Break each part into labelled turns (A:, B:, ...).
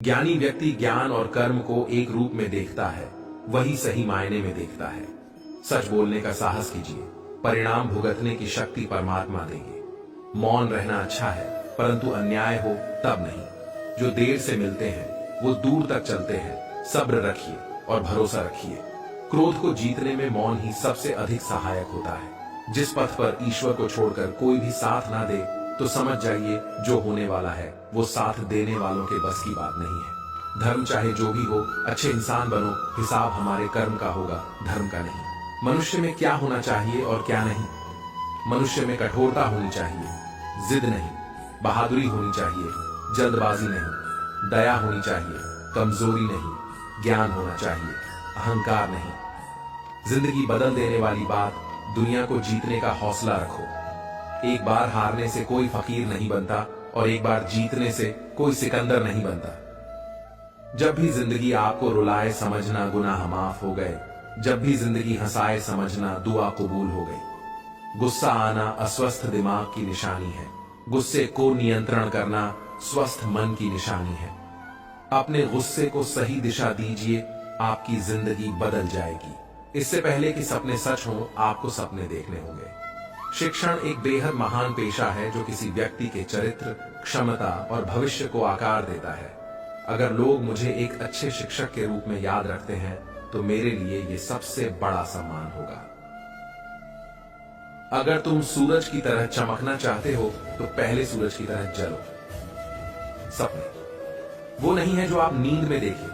A: ज्ञानी व्यक्ति ज्ञान और कर्म को एक रूप में देखता है, वही सही मायने में देखता है। सच बोलने का साहस कीजिए, परिणाम भुगतने की शक्ति परमात्मा देंगे। मौन रहना अच्छा है, परंतु अन्याय हो तब नहीं। जो देर से मिलते हैं वो दूर तक चलते हैं। सब्र रखिए और भरोसा रखिए। क्रोध को जीतने में मौन ही सबसे अधिक सहायक होता है। जिस पथ पर ईश्वर को छोड़कर कोई भी साथ ना दे तो समझ जाइए जो होने वाला है वो साथ देने वालों के बस की बात नहीं है। धर्म चाहे जो भी हो, अच्छे इंसान बनो, हिसाब हमारे कर्म का होगा, धर्म का नहीं। मनुष्य में क्या होना चाहिए और क्या नहीं? मनुष्य में कठोरता होनी चाहिए, जिद नहीं। बहादुरी होनी चाहिए, जल्दबाजी नहीं। दया होनी चाहिए, कमजोरी नहीं। ज्ञान होना चाहिए, अहंकार नहीं। जिंदगी बदल देने वाली बात, दुनिया को जीतने का हौसला रखो। एक बार हारने से कोई फकीर नहीं बनता और एक बार जीतने से कोई सिकंदर नहीं बनता। जब भी जिंदगी आपको रुलाए समझना गुनाह माफ हो गए। जब भी जिंदगी हंसाए समझना दुआ कबूल हो गई। गुस्सा आना अस्वस्थ दिमाग की निशानी है। गुस्से को नियंत्रण करना स्वस्थ मन की निशानी है। अपने गुस्से को सही दिशा दीजिए, आपकी जिंदगी बदल जाएगी। इससे पहले कि सपने सच हों, आपको सपने देखने होंगे। शिक्षण एक बेहद महान पेशा है जो किसी व्यक्ति के चरित्र, क्षमता और भविष्य को आकार देता है। अगर लोग मुझे एक अच्छे शिक्षक के रूप में याद रखते हैं तो मेरे लिए ये सबसे बड़ा सम्मान होगा। अगर तुम सूरज की तरह चमकना चाहते हो तो पहले सूरज की तरह जलो। सपने वो नहीं है जो आप नींद में देखें,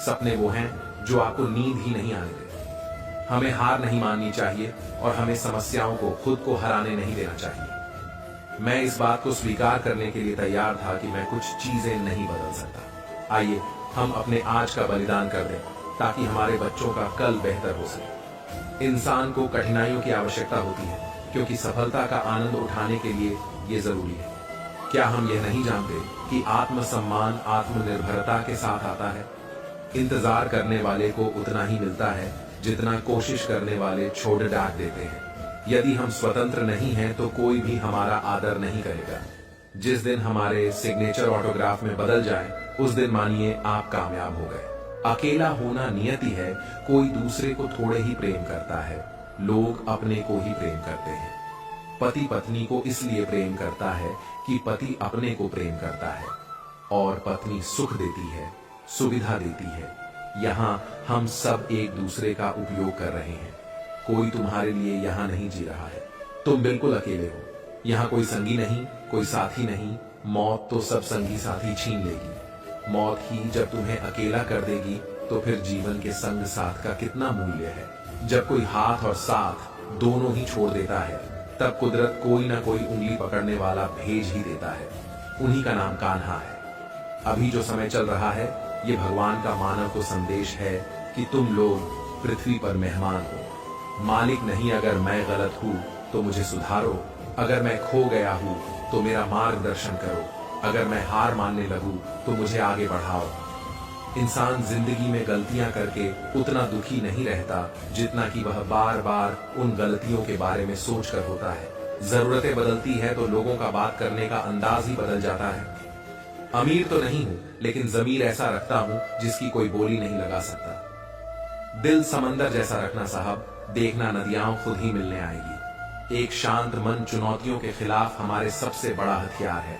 A: सपने वो हैं जो आपको नींद ही नहीं आने देते। हमें हार नहीं माननी चाहिए और हमें समस्याओं को खुद को हराने नहीं देना चाहिए। मैं इस बात को स्वीकार करने के लिए तैयार था कि मैं कुछ चीजें नहीं बदल सकता। आइए हम अपने आज का बलिदान कर दें ताकि हमारे बच्चों का कल बेहतर हो सके। इंसान को कठिनाइयों की आवश्यकता होती है क्योंकि सफलता का आनंद उठाने के लिए ये जरूरी है। क्या हम यह नहीं जानते कि आत्मसम्मान आत्मनिर्भरता के साथ आता है? इंतजार करने वाले को उतना ही मिलता है जितना कोशिश करने वाले छोड़ डाक देते हैं। यदि हम स्वतंत्र नहीं हैं तो कोई भी हमारा आदर नहीं करेगा। जिस दिन हमारे सिग्नेचर ऑटोग्राफ में बदल जाए उस दिन मानिए आप कामयाब हो गए। अकेला होना नियति है, कोई दूसरे को थोड़े ही प्रेम करता है, लोग अपने को ही प्रेम करते हैं। पति पत्नी को इसलिए प्रेम करता है कि पति अपने को प्रेम करता है और पत्नी सुख देती है, सुविधा देती है। यहाँ हम सब एक दूसरे का उपयोग कर रहे हैं। कोई तुम्हारे लिए यहाँ नहीं जी रहा है, तुम बिल्कुल अकेले हो। यहाँ कोई संगी नहीं, कोई साथी नहीं। मौत तो सब संगी साथी छीन लेगी। मौत ही जब तुम्हें अकेला कर देगी तो फिर जीवन के संग साथ का कितना मूल्य है। जब कोई हाथ और साथ दोनों ही छोड़ देता है तब कुदरत कोई ना कोई उंगली पकड़ने वाला भेज ही देता है। उन्हीं का नाम कान्हा है। अभी जो समय चल रहा है ये भगवान का मानव को संदेश है कि तुम लोग पृथ्वी पर मेहमान हो। मालिक नहीं, अगर मैं गलत हूं तो मुझे सुधारो। अगर मैं खो गया हूं तो मेरा मार्गदर्शन करो। अगर मैं हार मानने लगूं तो मुझे आगे बढ़ाओ। इंसान जिंदगी में गलतियां करके उतना दुखी नहीं रहता जितना कि वह बार बार उन गलतियों के बारे में सोचकर होता है। जरूरतें बदलती है तो लोगों का बात करने का अंदाज ही बदल जाता है। अमीर तो नहीं हूं लेकिन जमीर ऐसा रखता हूं जिसकी कोई बोली नहीं लगा सकता। दिल समंदर जैसा रखना साहब, देखना नदियां खुद ही मिलने आएगी। एक शांत मन चुनौतियों के खिलाफ हमारे सबसे बड़ा हथियार है।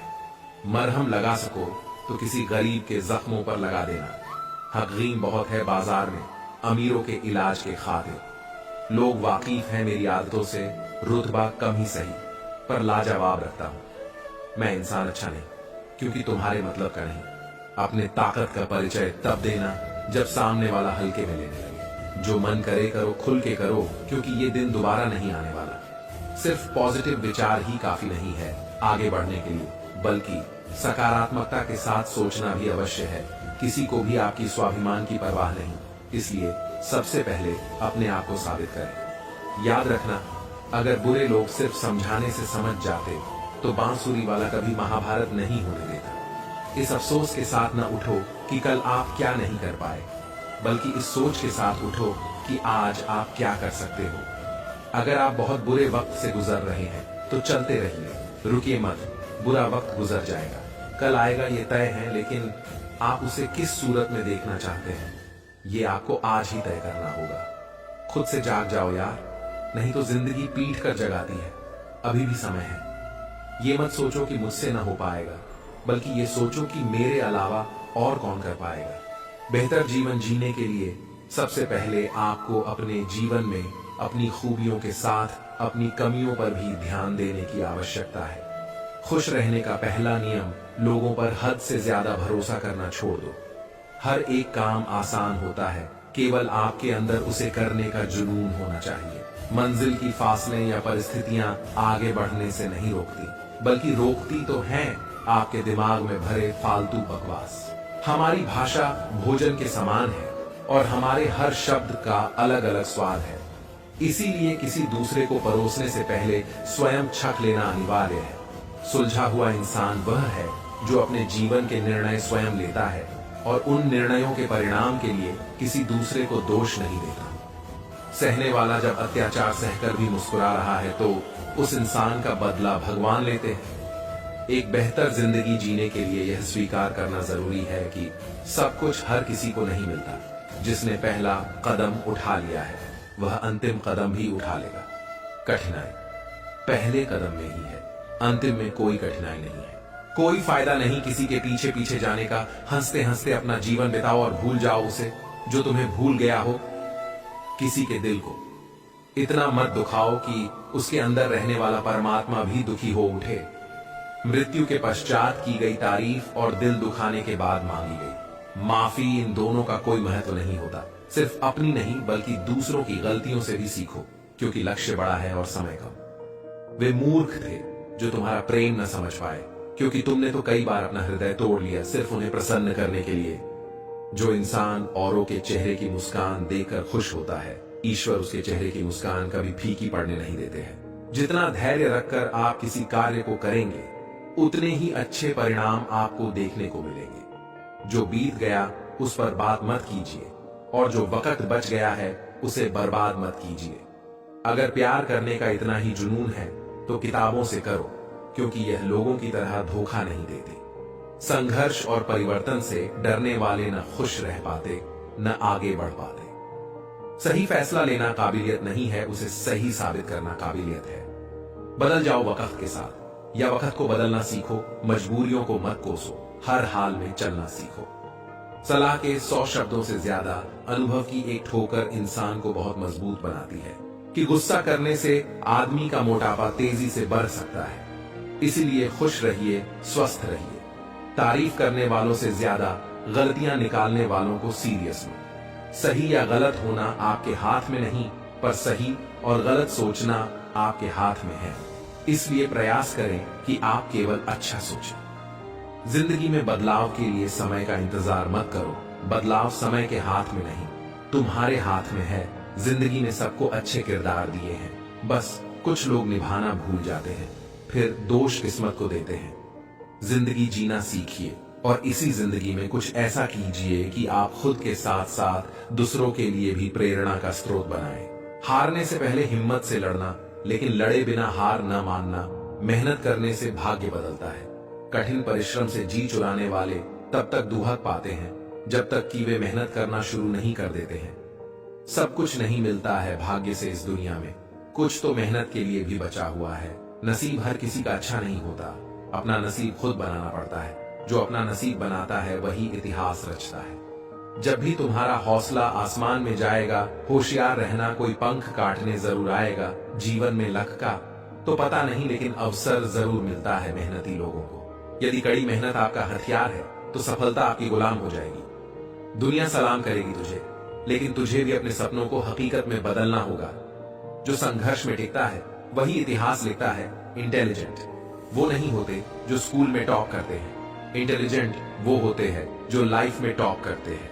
A: मरहम लगा सको तो किसी गरीब के जख्मों पर लगा देना। हकीम बहुत है बाजार में अमीरों के इलाज के खातिर। लोग वाकिफ हैं मेरी आदतों से, रुतबा कम ही सही पर लाजवाब रखता हूं। मैं इंसान अच्छा नहीं क्योंकि तुम्हारे मतलब का नहीं। अपने ताकत का परिचय तब देना जब सामने वाला हल्के में लेने लगे। जो मन करे करो, खुल के करो, क्योंकि ये दिन दोबारा नहीं आने वाला। सिर्फ पॉजिटिव विचार ही काफी नहीं है आगे बढ़ने के लिए, बल्कि सकारात्मकता के साथ सोचना भी अवश्य है। किसी को भी आपकी स्वाभिमान की परवाह नहीं, इसलिए सबसे पहले अपने आप को साबित करें। याद रखना, अगर बुरे लोग सिर्फ समझाने से समझ जाते तो बांसुरी वाला कभी महाभारत नहीं होने देता। इस अफसोस के साथ न उठो कि कल आप क्या नहीं कर पाए, बल्कि इस सोच के साथ उठो कि आज आप क्या कर सकते हो। अगर आप बहुत बुरे वक्त से गुजर रहे हैं तो चलते रहिए, रुकिए मत। बुरा वक्त गुजर जाएगा, कल आएगा ये तय है, लेकिन आप उसे किस सूरत में देखना चाहते हैं, ये आपको आज ही तय करना होगा। खुद से जाग जाओ यार, नहीं तो जिंदगी पीट कर जगाती है। अभी भी समय है। ये मत सोचो कि मुझसे ना हो पाएगा, बल्कि ये सोचो कि मेरे अलावा और कौन कर पाएगा। बेहतर जीवन जीने के लिए सबसे पहले आपको अपने जीवन में अपनी खूबियों के साथ अपनी कमियों पर भी ध्यान देने की आवश्यकता है। खुश रहने का पहला नियम लोगों पर हद से ज्यादा भरोसा करना छोड़ दो। हर एक काम आसान होता है, केवल आपके अंदर उसे करने का जुनून होना चाहिए। मंजिल की फासले या परिस्थितियां आगे बढ़ने से नहीं रोकती, बल्कि रोकती तो हैं आपके दिमाग में भरे फालतू बकवास। हमारी भाषा भोजन के समान है और हमारे हर शब्द का अलग अलग स्वाद है। इसीलिए किसी दूसरे को परोसने से पहले स्वयं छक लेना अनिवार्य है। सुलझा हुआ इंसान वह है जो अपने जीवन के निर्णय स्वयं लेता है और उन निर्णयों के परिणाम के लिए किसी दूसरे को दोष नहीं देता। सहने वाला जब अत्याचार सहकर भी मुस्कुरा रहा है तो उस इंसान का बदला भगवान लेते हैं। एक बेहतर जिंदगी जीने के लिए यह स्वीकार करना जरूरी है कि सब कुछ हर किसी को नहीं मिलता। जिसने पहला कदम उठा लिया है वह अंतिम कदम भी उठा लेगा। कठिनाई पहले कदम में ही है, अंतिम में कोई कठिनाई नहीं है। कोई फायदा नहीं किसी के पीछे पीछे जाने का। हंसते हंसते अपना जीवन बिताओ और भूल जाओ उसे जो तुम्हें भूल गया हो। किसी के दिल को इतना मत दुखाओ कि उसके अंदर रहने वाला परमात्मा भी दुखी हो उठे। मृत्यु के पश्चात की गई तारीफ और दिल दुखाने के बाद मांगी गई माफी, इन दोनों का कोई महत्व नहीं होता। सिर्फ अपनी नहीं बल्कि दूसरों की गलतियों से भी सीखो, क्योंकि लक्ष्य बड़ा है और समय कम। वे मूर्ख थे जो तुम्हारा प्रेम न समझ पाए, क्योंकि तुमने तो कई बार अपना हृदय तोड़ लिया सिर्फ उन्हें प्रसन्न करने के लिए। जो इंसान औरों के चेहरे की मुस्कान देखकर खुश होता है, ईश्वर उसके चेहरे की मुस्कान कभी फीकी पड़ने नहीं देते हैं। जितना धैर्य रखकर आप किसी कार्य को करेंगे, उतने ही अच्छे परिणाम आपको देखने को मिलेंगे। जो बीत गया उस पर बात मत कीजिए और जो वक्त बच गया है उसे बर्बाद मत कीजिए। अगर प्यार करने का इतना ही जुनून है तो किताबों से करो, क्योंकि यह लोगों की तरह धोखा नहीं देते। संघर्ष और परिवर्तन से डरने वाले न खुश रह पाते न आगे बढ़ पाते। सही फैसला लेना काबिलियत नहीं है, उसे सही साबित करना काबिलियत है। बदल जाओ वक्त के साथ, या वक्त को बदलना सीखो। मजबूरियों को मत कोसो, हर हाल में चलना सीखो। सलाह के 100 शब्दों से ज्यादा अनुभव की एक ठोकर इंसान को बहुत मजबूत बनाती है। कि गुस्सा करने से आदमी का मोटापा तेजी से बढ़ सकता है। इसीलिए खुश रहिए, स्वस्थ रहिए। तारीफ करने वालों से ज्यादा गलतियां निकालने वालों को सीरियस लो। सही या गलत होना आपके हाथ में नहीं, पर सही और गलत सोचना आपके हाथ में है। इसलिए प्रयास करें कि आप केवल अच्छा सोचें। जिंदगी में बदलाव के लिए समय का इंतजार मत करो। बदलाव समय के हाथ में नहीं, तुम्हारे हाथ में है। जिंदगी ने सबको अच्छे किरदार दिए हैं, बस कुछ लोग निभाना भूल जाते हैं, फिर दोष किस्मत को देते हैं। जिंदगी जीना सीखिए और इसी जिंदगी में कुछ ऐसा कीजिए कि आप खुद के साथ साथ दूसरों के लिए भी प्रेरणा का स्रोत बनाएं। हारने से पहले हिम्मत से लड़ना, लेकिन लड़े बिना हार न मानना। मेहनत करने से भाग्य बदलता है। कठिन परिश्रम से जी चुराने वाले तब तक दुहक पाते हैं जब तक कि वे मेहनत करना शुरू नहीं कर देते हैं। सब कुछ नहीं मिलता है भाग्य से इस दुनिया में, कुछ तो मेहनत के लिए भी बचा हुआ है। नसीब हर किसी का अच्छा नहीं होता, अपना नसीब खुद बनाना पड़ता है। जो अपना नसीब बनाता है वही इतिहास रचता है। जब भी तुम्हारा हौसला आसमान में जाएगा, होशियार रहना, कोई पंख काटने जरूर आएगा। जीवन में लक का तो पता नहीं, लेकिन अवसर जरूर मिलता है मेहनती लोगों को। यदि कड़ी मेहनत आपका हथियार है तो सफलता आपकी गुलाम हो जाएगी। दुनिया सलाम करेगी तुझे, लेकिन तुझे भी अपने सपनों को हकीकत में बदलना होगा। जो संघर्ष में टिकता है वही इतिहास लिखता है। इंटेलिजेंट वो नहीं होते जो स्कूल में टॉप करते हैं, इंटेलिजेंट वो होते हैं जो लाइफ में टॉप करते हैं।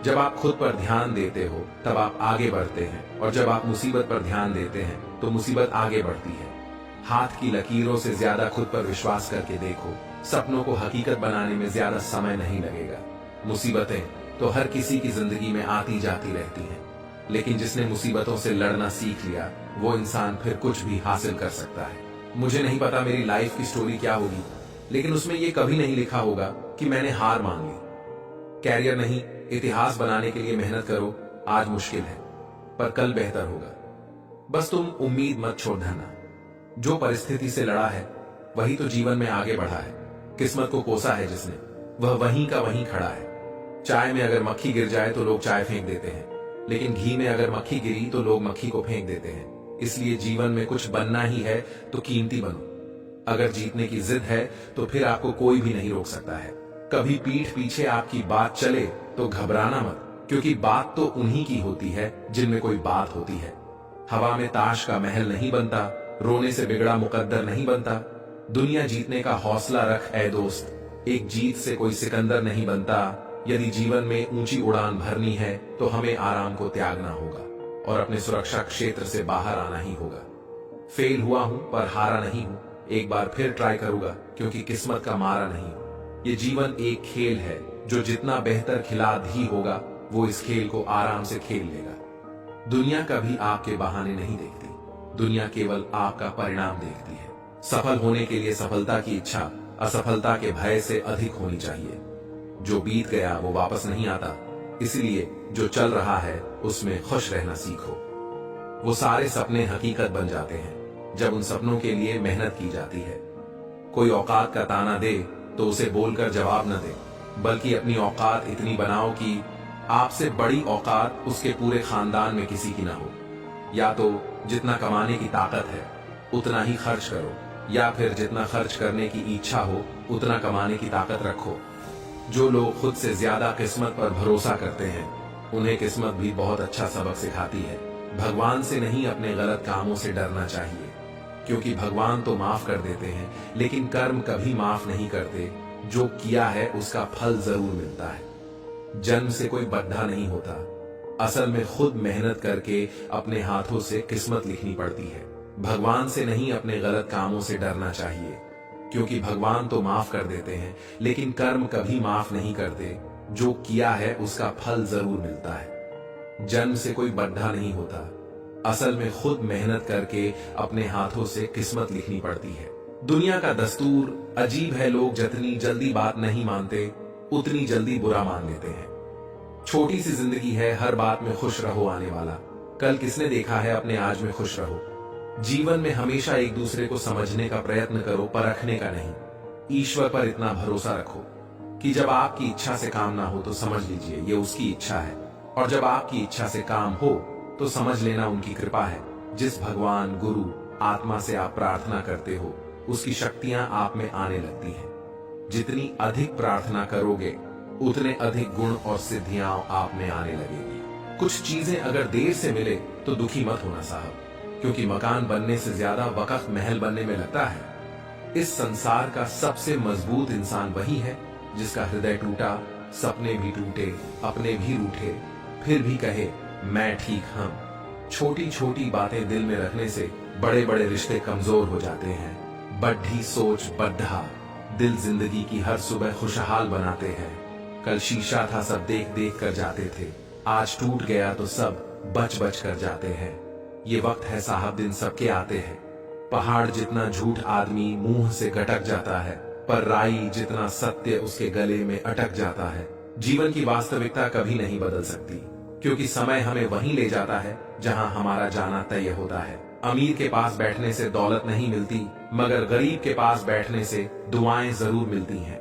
A: जब आप खुद पर ध्यान देते हो तब आप आगे बढ़ते हैं, और जब आप मुसीबत पर ध्यान देते हैं तो मुसीबत आगे बढ़ती है। हाथ की लकीरों से ज्यादा खुद पर विश्वास करके देखो। सपनों को हकीकत बनाने में ज्यादा समय नहीं लगेगा। मुसीबतें तो हर किसी की जिंदगी में आती जाती रहती हैं, लेकिन जिसने मुसीबतों से लड़ना सीख लिया वो इंसान फिर कुछ भी हासिल कर सकता है। मुझे नहीं पता मेरी लाइफ की स्टोरी क्या होगी, लेकिन उसमें ये कभी नहीं लिखा होगा कि मैंने हार मान ली। कैरियर नहीं, इतिहास बनाने के लिए मेहनत करो। आज मुश्किल है, पर कल बेहतर होगा। बस तुम उम्मीद मत छोड़ देना। जो परिस्थिति से लड़ा है वही तो जीवन में आगे बढ़ा है। किस्मत को कोसा है जिसने, वह वहीं का वहीं खड़ा है। चाय में अगर मक्खी गिर जाए तो लोग चाय फेंक देते हैं, लेकिन घी में अगर मक्खी गिरी तो लोग मक्खी को फेंक देते हैं। इसलिए जीवन में कुछ बनना ही है तो कीमती बनो। अगर जीतने की जिद है तो फिर आपको कोई भी नहीं रोक सकता है। कभी पीठ पीछे आपकी बात चले तो घबराना मत, क्योंकि बात तो उन्हीं की होती है जिनमें कोई बात होती है। हवा में ताश का महल नहीं बनता, रोने से बिगड़ा मुकद्दर नहीं बनता। दुनिया जीतने का हौसला रख ऐ दोस्त, एक जीत से कोई सिकंदर नहीं बनता। यदि जीवन में ऊंची उड़ान भरनी है तो हमें आराम को त्यागना होगा और अपने सुरक्षा क्षेत्र से बाहर आना ही होगा। फेल हुआ हूं पर हारा नहीं हूं, एक बार फिर ट्राई करूंगा, क्योंकि किस्मत का मारा नहीं हूं। ये जीवन एक खेल है, जो जितना बेहतर खिलाड़ी होगा वो इस खेल को आराम से खेल लेगा। दुनिया कभी आपके बहाने नहीं देखती, दुनिया केवल आपका परिणाम देखती है। सफल होने के लिए सफलता की इच्छा असफलता के भय से अधिक होनी चाहिए। जो बीत गया वो वापस नहीं आता, इसलिए जो चल रहा है उसमें खुश रहना सीखो। वो सारे सपने हकीकत बन जाते हैं जब उन सपनों के लिए मेहनत की जाती है। कोई औकात का ताना दे तो उसे बोलकर जवाब न दे, बल्कि अपनी औकात इतनी बनाओ कि आपसे बड़ी औकात उसके पूरे खानदान में किसी की ना हो। या तो जितना कमाने की ताकत है उतना ही खर्च करो, या फिर जितना खर्च करने की इच्छा हो उतना कमाने की ताकत रखो। जो लोग खुद से ज्यादा किस्मत पर भरोसा करते हैं उन्हें किस्मत भी बहुत अच्छा सबक सिखाती है। भगवान से नहीं, अपने गलत कामों से डरना चाहिए, क्योंकि भगवान तो माफ कर देते हैं लेकिन कर्म कभी माफ नहीं करते। जो किया है उसका फल जरूर मिलता है। जन्म से कोई बद्धा नहीं होता, असल में खुद मेहनत करके अपने हाथों से किस्मत लिखनी पड़ती है। भगवान से नहीं, अपने गलत कामों से डरना चाहिए, क्योंकि भगवान तो माफ कर देते हैं लेकिन कर्म कभी माफ नहीं करते। जो किया है उसका फल जरूर मिलता है। जन्म से कोई बद्धा नहीं होता, असल में खुद मेहनत करके अपने हाथों से किस्मत लिखनी पड़ती है। दुनिया का दस्तूर अजीब है, लोग जितनी जल्दी बात नहीं मानते उतनी जल्दी बुरा मान लेते हैं। छोटी सी जिंदगी है, हर बात में खुश रहो आने वाला। कल किसने देखा है, अपने आज में खुश रहो। जीवन में हमेशा एक दूसरे को समझने का प्रयत्न करो, परखने का नहीं। ईश्वर पर इतना भरोसा रखो कि जब आपकी इच्छा से काम ना हो तो समझ लीजिए ये उसकी इच्छा है, और जब आपकी इच्छा से काम हो तो समझ लेना उनकी कृपा है। जिस भगवान, गुरु, आत्मा से आप प्रार्थना करते हो उसकी शक्तियां आप में आने लगती हैं। जितनी अधिक प्रार्थना करोगे उतने अधिक गुण और सिद्धियां आप में आने लगेगी। कुछ चीजें अगर देर से मिले तो दुखी मत होना साहब, क्योंकि मकान बनने से ज्यादा वक्त महल बनने में लगता है। इस संसार का सबसे मजबूत इंसान वही है जिसका हृदय टूटा, सपने भी टूटे, अपने भी रूठे, फिर भी कहे मैं ठीक हूं। छोटी छोटी बातें दिल में रखने से बड़े बड़े रिश्ते कमजोर हो जाते हैं। बड्ढी सोच बड्ढा दिल जिंदगी की हर सुबह खुशहाल बनाते हैं। कल शीशा था सब देख देख कर जाते थे, आज टूट गया तो सब बच बच कर जाते हैं। ये वक्त है साहब, दिन सबके आते हैं। पहाड़ जितना झूठ आदमी मुंह से गटक जाता है, पर राई जितना सत्य उसके गले में अटक जाता है। जीवन की वास्तविकता कभी नहीं बदल सकती, क्योंकि समय हमें वहीं ले जाता है जहां हमारा जाना तय होता है। अमीर के पास बैठने से दौलत नहीं मिलती, मगर गरीब के पास बैठने से दुआएं जरूर मिलती हैं।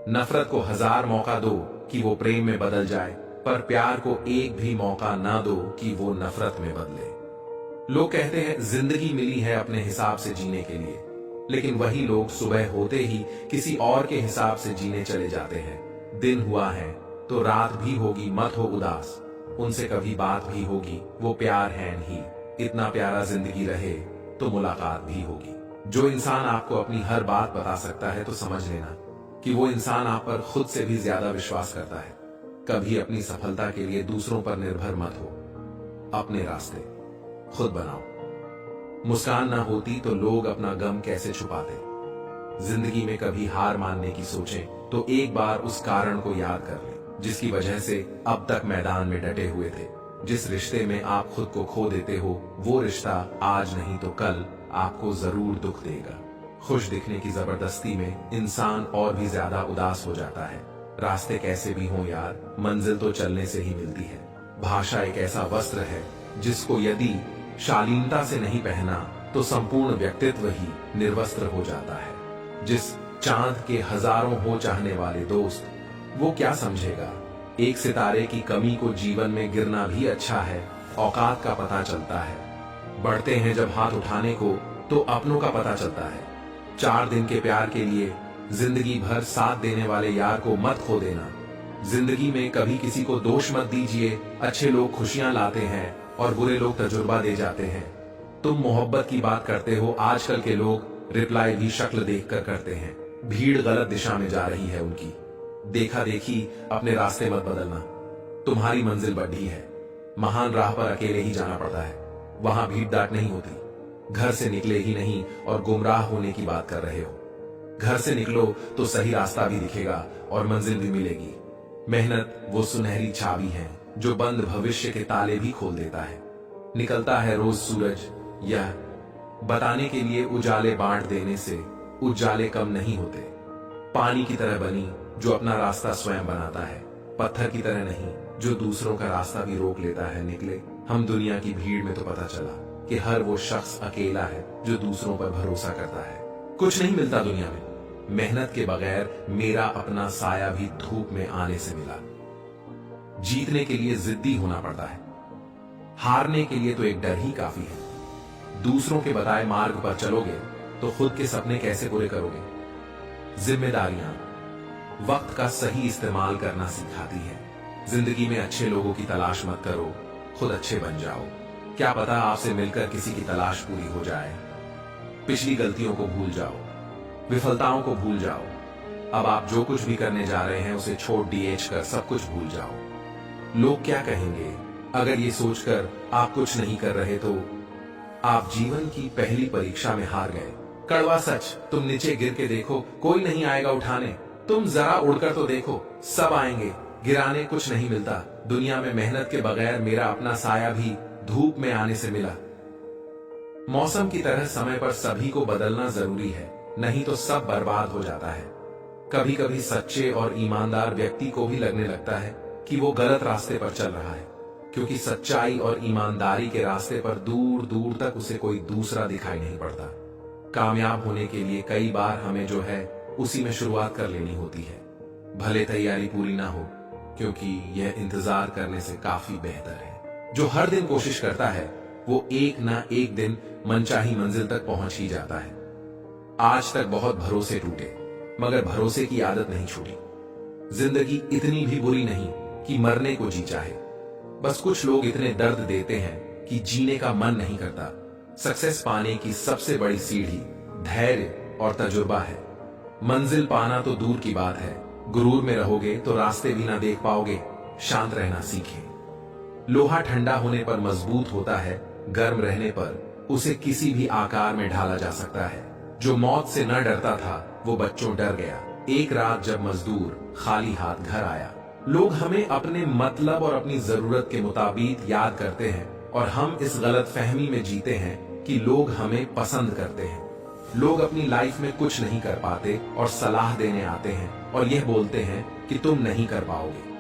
A: नफरत को 1000 मौका दो कि वो प्रेम में बदल जाए, पर प्यार को एक भी मौका ना दो कि वो नफरत में बदले। लोग कहते हैं जिंदगी मिली है अपने हिसाब से जीने के लिए, लेकिन वही लोग सुबह होते ही किसी और के हिसाब से जीने चले जाते हैं। दिन हुआ है तो रात भी होगी, मत हो उदास, उनसे कभी बात भी होगी, वो प्यार है नहीं। इतना प्यारा जिंदगी रहे तो मुलाकात भी होगी। जो इंसान आपको अपनी हर बात बता सकता है तो समझ लेना कि वो इंसान आप पर खुद से भी ज्यादा विश्वास करता है। कभी अपनी सफलता के लिए दूसरों पर निर्भर मत हो, अपने रास्ते खुद बनाओ। मुस्कान ना होती तो लोग अपना गम कैसे छुपाते। जिंदगी में कभी हार मानने की सोचें तो एक बार उस कारण को याद कर लें जिसकी वजह से अब तक मैदान में डटे हुए थे। जिस रिश्ते में आप खुद को खो देते हो वो रिश्ता आज नहीं तो कल आपको जरूर दुख देगा। खुश दिखने की जबरदस्ती में इंसान और भी ज्यादा उदास हो जाता है। रास्ते कैसे भी हों यार, मंजिल तो चलने से ही मिलती है। भाषा एक ऐसा वस्त्र है जिसको यदि शालीनता से नहीं पहना तो संपूर्ण व्यक्तित्व ही निर्वस्त्र हो जाता है। जिस चांद के हजारों हो चाहने वाले दोस्त, वो क्या समझेगा? एक सितारे की कमी को जीवन में गिरना भी अच्छा है, औकात का पता चलता है। बढ़ते हैं जब हाथ उठाने को तो अपनों का पता चलता है। 4 दिन के प्यार के लिए जिंदगी भर साथ देने वाले यार को मत खो देना। जिंदगी में कभी किसी को दोष मत दीजिए। अच्छे लोग खुशियां लाते हैं और बुरे लोग तजुर्बा दे जाते हैं। तुम मोहब्बत की बात करते हो, आजकल के लोग रिप्लाई भी शक्ल देखकर करते हैं। भीड़ गलत दिशा में जा रही है उनकी। देखा देखी अपने रास्ते मत बदलना। तुम्हारी मंजिल बढ़ी है। महान राह पर अकेले ही जाना पड़ता है, वहां भीड़ डाट नहीं होती। घर से निकले ही नहीं और गुमराह होने की बात कर रहे हो। घर से निकलो तो सही रास्ता भी दिखेगा और मंजिल भी मिलेगी। मेहनत वो सुनहरी चाबी है जो बंद भविष्य के ताले भी खोल देता है। निकलता है रोज सूरज, यह बताने के लिए उजाले बांट देने से उजाले कम नहीं होते। पानी की तरह बनी जो अपना रास्ता स्वयं बनाता है, पत्थर की तरह नहीं जो दूसरों का रास्ता भी रोक लेता है। निकले हम दुनिया की भीड़ में तो पता चला कि हर वो शख्स अकेला है जो दूसरों पर भरोसा करता है। कुछ नहीं मिलता दुनिया में मेहनत के बगैर। मेरा अपना साया भी धूप में आने से मिला। जीतने के लिए जिद्दी होना पड़ता है, हारने के लिए तो एक डर ही काफी है। दूसरों के बताए मार्ग पर चलोगे तो खुद के सपने कैसे पूरे करोगे? जिम्मेदारियां वक्त का सही इस्तेमाल करना सिखाती है। जिंदगी में अच्छे लोगों की तलाश मत करो, खुद अच्छे बन जाओ। क्या पता आपसे मिलकर किसी की तलाश पूरी हो जाए। पिछली गलतियों को भूल जाओ, विफलताओं को भूल जाओ। अब आप जो कुछ भी करने जा रहे हैं उसे छोड़ डीएच कर सब कुछ भूल जाओ। लोग क्या कहेंगे अगर ये सोचकर आप कुछ नहीं कर रहे तो आप जीवन की पहली परीक्षा में हार गए। कड़वा सच, तुम नीचे गिर के देखो, कोई नहीं आएगा उठाने। तुम जरा उड़कर तो देखो, सब आएंगे गिराने। कुछ नहीं मिलता दुनिया में मेहनत के बगैर। मेरा अपना साया भी धूप में आने से मिला। मौसम की तरह समय पर सभी को बदलना जरूरी है, नहीं तो सब बर्बाद हो जाता है। कभी कभी सच्चे और ईमानदार व्यक्ति को भी लगने लगता है कि वो गलत रास्ते पर चल रहा है, क्योंकि सच्चाई और ईमानदारी के रास्ते पर दूर दूर तक उसे कोई दूसरा दिखाई नहीं पड़ता। कामयाब होने के लिए कई बार हमें जो है उसी में शुरुआत कर लेनी होती है, भले तैयारी पूरी ना हो, क्योंकि यह इंतजार करने से काफी बेहतर है। जो हर दिन कोशिश करता है वो एक ना एक दिन मनचाही मंजिल तक पहुंच ही जाता है। आज तक बहुत भरोसे टूटे मगर भरोसे की आदत नहीं छूटी। जिंदगी इतनी भी बुरी नहीं कि मरने को जी चाहे। बस कुछ लोग इतने दर्द देते हैं कि जीने का मन नहीं करता। सक्सेस पाने की सबसे बड़ी सीढ़ी धैर्य और तजुर्बा है। मंजिल पाना तो दूर की बात है, गुरूर में रहोगे तो रास्ते भी ना देख पाओगे। शांत रहना सीखें। लोहा ठंडा होने पर मजबूत होता है, गर्म रहने पर उसे किसी भी आकार में ढाला जा सकता है। जो मौत से न डरता था वो बच्चों डर गया। एक रात जब मजदूर खाली हाथ घर आया। लोग हमें अपने मतलब और अपनी जरूरत के मुताबिक याद करते हैं और हम इस गलत फहमी में जीते हैं कि लोग हमें पसंद करते हैं। लोग अपनी लाइफ में कुछ नहीं कर पाते और सलाह देने आते हैं और यह बोलते हैं कि तुम नहीं कर पाओगे।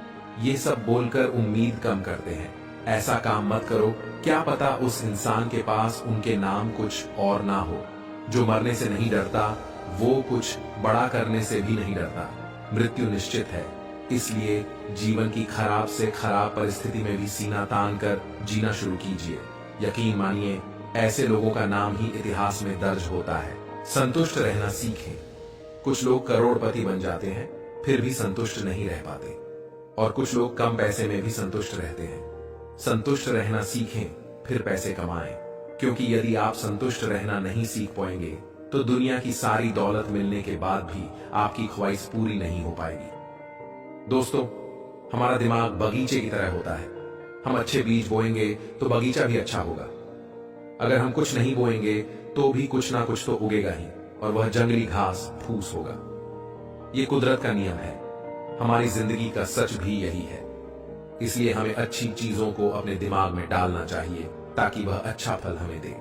A: ये सब बोलकर उम्मीद कम करते हैं। ऐसा काम मत करो, क्या पता उस इंसान के पास उनके नाम कुछ और ना हो। जो मरने से नहीं डरता वो कुछ बड़ा करने से भी नहीं डरता। मृत्यु निश्चित है, इसलिए जीवन की खराब से खराब परिस्थिति में भी सीना तान कर जीना शुरू कीजिए। यकीन मानिए ऐसे लोगों का नाम ही इतिहास में दर्ज होता है। संतुष्ट रहना सीखें। कुछ लोग करोड़पति बन जाते हैं फिर भी संतुष्ट नहीं रह पाते और कुछ लोग कम पैसे में भी संतुष्ट रहते हैं। संतुष्ट रहना सीखें फिर पैसे कमाएं, क्योंकि यदि आप संतुष्ट रहना नहीं सीख पाएंगे तो दुनिया की सारी दौलत मिलने के बाद भी आपकी ख्वाहिश पूरी नहीं हो पाएगी। दोस्तों, हमारा दिमाग बगीचे की तरह होता है। हम अच्छे बीज बोएंगे तो बगीचा भी अच्छा होगा। अगर हम कुछ नहीं बोएंगे तो भी कुछ ना कुछ तो उगेगा ही और वह जंगली घास फूस होगा। ये कुदरत का नियम है। हमारी जिंदगी का सच भी यही है। इसलिए हमें अच्छी चीजों को अपने दिमाग में डालना चाहिए ताकि वह अच्छा फल हमें दे।